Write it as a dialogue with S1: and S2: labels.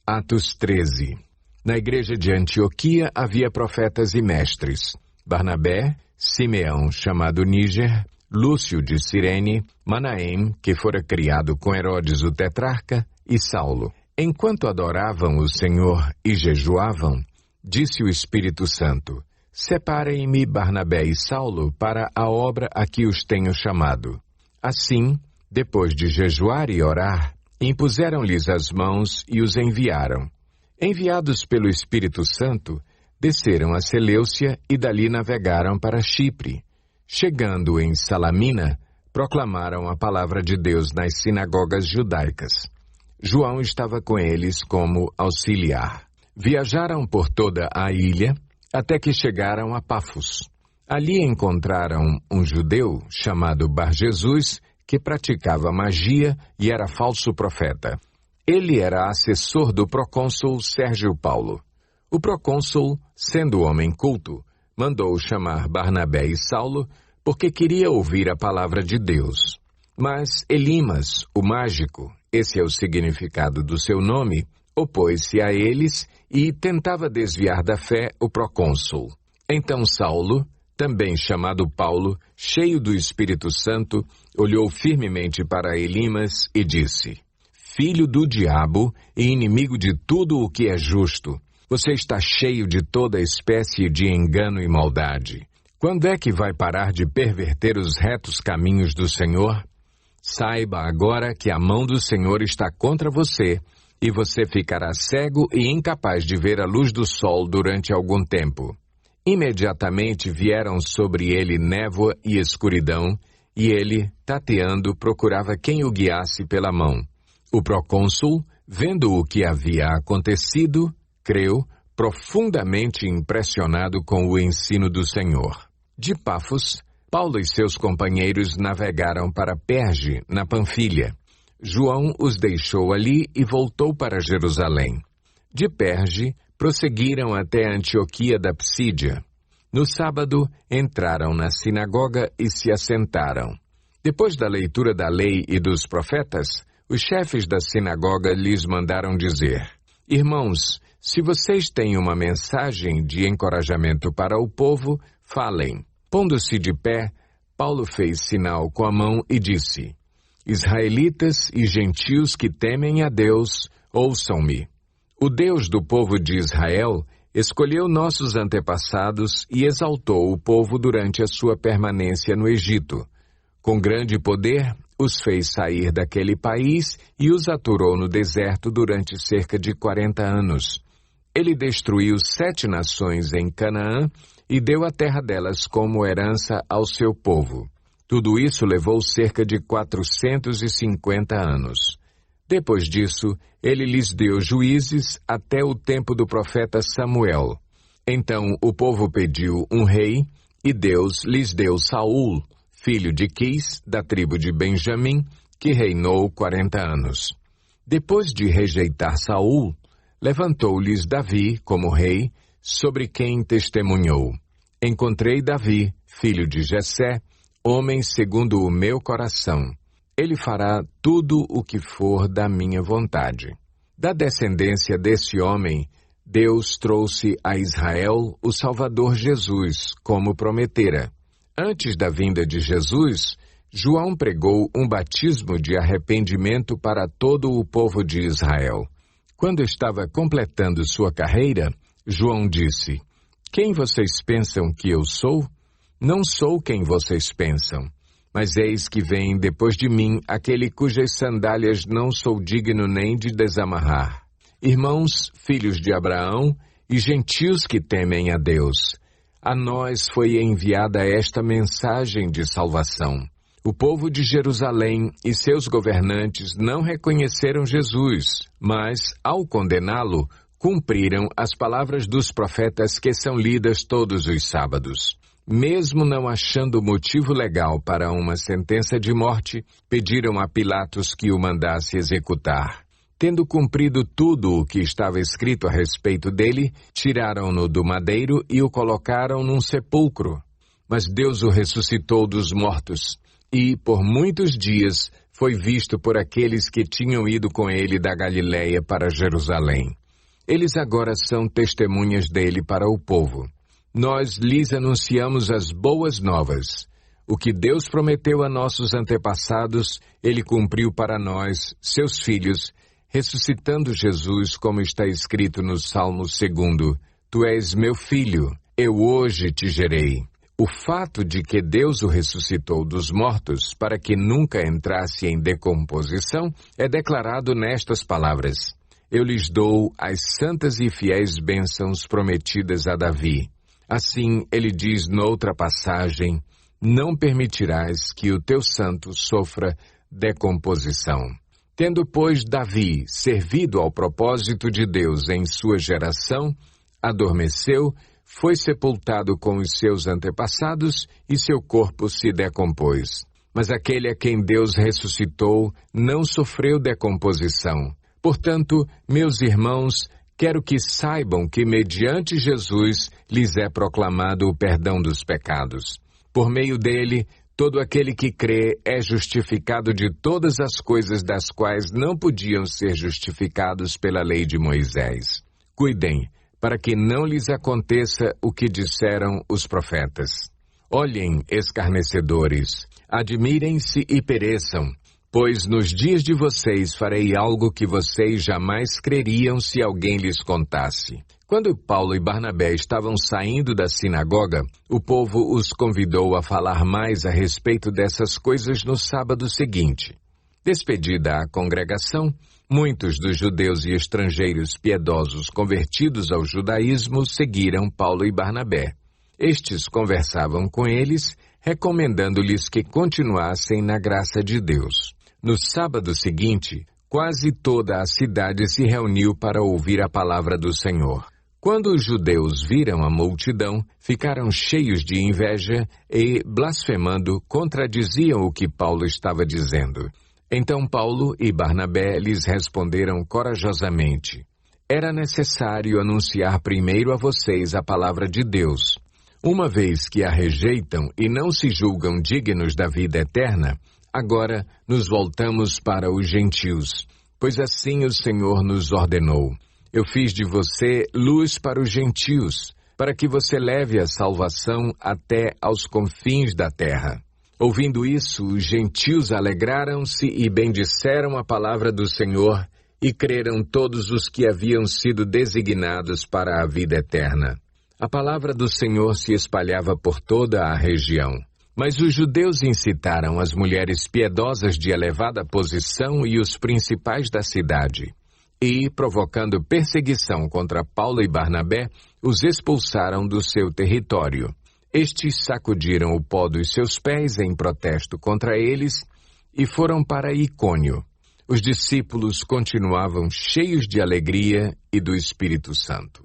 S1: Atos 13. Na igreja de Antioquia havia profetas e mestres: Barnabé, Simeão, chamado Níger, Lúcio de Cirene, Manaém, que fora criado com Herodes o tetrarca, e Saulo. Enquanto adoravam o Senhor e jejuavam, disse o Espírito Santo: Separem-me Barnabé e Saulo para a obra a que os tenho chamado. Assim, depois de jejuar e orar, impuseram-lhes as mãos e os enviaram. Enviados pelo Espírito Santo, desceram a Seleucia e dali navegaram para Chipre. Chegando em Salamina, proclamaram a palavra de Deus nas sinagogas judaicas. João estava com eles como auxiliar. Viajaram por toda a ilha, até que chegaram a Pafos. Ali encontraram um judeu chamado Bar-Jesus, que praticava magia e era falso profeta. Ele era assessor do procônsul Sérgio Paulo. O procônsul, sendo homem culto, mandou chamar Barnabé e Saulo, porque queria ouvir a palavra de Deus. Mas Elimas, o mágico, esse é o significado do seu nome, opôs-se a eles e tentava desviar da fé o procônsul. Então Saulo, também chamado Paulo, cheio do Espírito Santo, olhou firmemente para Elimas e disse: Filho do diabo e inimigo de tudo o que é justo, você está cheio de toda espécie de engano e maldade. Quando é que vai parar de perverter os retos caminhos do Senhor? Saiba agora que a mão do Senhor está contra você, e você ficará cego e incapaz de ver a luz do sol durante algum tempo. Imediatamente vieram sobre ele névoa e escuridão, e ele, tateando, procurava quem o guiasse pela mão. O procônsul, vendo o que havia acontecido, creu, profundamente impressionado com o ensino do Senhor. De Pafos, Paulo e seus companheiros navegaram para Perge, na Panfilha. João os deixou ali e voltou para Jerusalém. De Perge, prosseguiram até Antioquia da Psídia. No sábado, entraram na sinagoga e se assentaram. Depois da leitura da lei e dos profetas, os chefes da sinagoga lhes mandaram dizer: Irmãos, se vocês têm uma mensagem de encorajamento para o povo, falem. Pondo-se de pé, Paulo fez sinal com a mão e disse: Israelitas e gentios que temem a Deus, ouçam-me. O Deus do povo de Israel escolheu nossos antepassados e exaltou o povo durante a sua permanência no Egito. Com grande poder, os fez sair daquele país e os aturou no deserto durante cerca de 40 anos. Ele destruiu 7 nações em Canaã e deu a terra delas como herança ao seu povo. Tudo isso levou cerca de 450 anos. Depois disso, ele lhes deu juízes até o tempo do profeta Samuel. Então o povo pediu um rei, e Deus lhes deu Saul, filho de Quis, da tribo de Benjamim, que reinou 40 anos. Depois de rejeitar Saul, levantou-lhes Davi como rei, sobre quem testemunhou: Encontrei Davi, filho de Jessé, homem segundo o meu coração. Ele fará tudo o que for da minha vontade. Da descendência desse homem, Deus trouxe a Israel o Salvador Jesus, como prometera. Antes da vinda de Jesus, João pregou um batismo de arrependimento para todo o povo de Israel. Quando estava completando sua carreira, João disse: Quem vocês pensam que eu sou? Não sou quem vocês pensam, mas eis que vem depois de mim aquele cujas sandálias não sou digno nem de desamarrar. Irmãos, filhos de Abraão e gentios que temem a Deus, a nós foi enviada esta mensagem de salvação. O povo de Jerusalém e seus governantes não reconheceram Jesus, mas, ao condená-lo, cumpriram as palavras dos profetas que são lidas todos os sábados. Mesmo não achando motivo legal para uma sentença de morte, pediram a Pilatos que o mandasse executar. Tendo cumprido tudo o que estava escrito a respeito dele, tiraram-no do madeiro e o colocaram num sepulcro. Mas Deus o ressuscitou dos mortos, e, por muitos dias, foi visto por aqueles que tinham ido com ele da Galiléia para Jerusalém. Eles agora são testemunhas dele para o povo. Nós lhes anunciamos as boas novas. O que Deus prometeu a nossos antepassados, ele cumpriu para nós, seus filhos, ressuscitando Jesus, como está escrito no Salmo 2: Tu és meu filho, eu hoje te gerei. O fato de que Deus o ressuscitou dos mortos para que nunca entrasse em decomposição é declarado nestas palavras: Eu lhes dou as santas e fiéis bênçãos prometidas a Davi. Assim, ele diz noutra passagem: Não permitirás que o teu santo sofra decomposição. Tendo, pois, Davi servido ao propósito de Deus em sua geração, adormeceu, foi sepultado com os seus antepassados e seu corpo se decompôs. Mas aquele a quem Deus ressuscitou não sofreu decomposição. Portanto, meus irmãos, quero que saibam que mediante Jesus lhes é proclamado o perdão dos pecados. Por meio dele, todo aquele que crê é justificado de todas as coisas das quais não podiam ser justificados pela lei de Moisés. Cuidem, para que não lhes aconteça o que disseram os profetas. Olhem, escarnecedores, admirem-se e pereçam, pois nos dias de vocês farei algo que vocês jamais creriam se alguém lhes contasse. Quando Paulo e Barnabé estavam saindo da sinagoga, o povo os convidou a falar mais a respeito dessas coisas no sábado seguinte. Despedida a congregação, muitos dos judeus e estrangeiros piedosos convertidos ao judaísmo seguiram Paulo e Barnabé. Estes conversavam com eles, recomendando-lhes que continuassem na graça de Deus. No sábado seguinte, quase toda a cidade se reuniu para ouvir a palavra do Senhor. Quando os judeus viram a multidão, ficaram cheios de inveja e, blasfemando, contradiziam o que Paulo estava dizendo. Então Paulo e Barnabé lhes responderam corajosamente: Era necessário anunciar primeiro a vocês a palavra de Deus. Uma vez que a rejeitam e não se julgam dignos da vida eterna, agora nos voltamos para os gentios, pois assim o Senhor nos ordenou. Eu fiz de você luz para os gentios, para que você leve a salvação até aos confins da terra. Ouvindo isso, os gentios alegraram-se e bendisseram a palavra do Senhor, e creram todos os que haviam sido designados para a vida eterna. A palavra do Senhor se espalhava por toda a região. Mas os judeus incitaram as mulheres piedosas de elevada posição e os principais da cidade. E, provocando perseguição contra Paulo e Barnabé, os expulsaram do seu território. Estes sacudiram o pó dos seus pés em protesto contra eles e foram para Icônio. Os discípulos continuavam cheios de alegria e do Espírito Santo.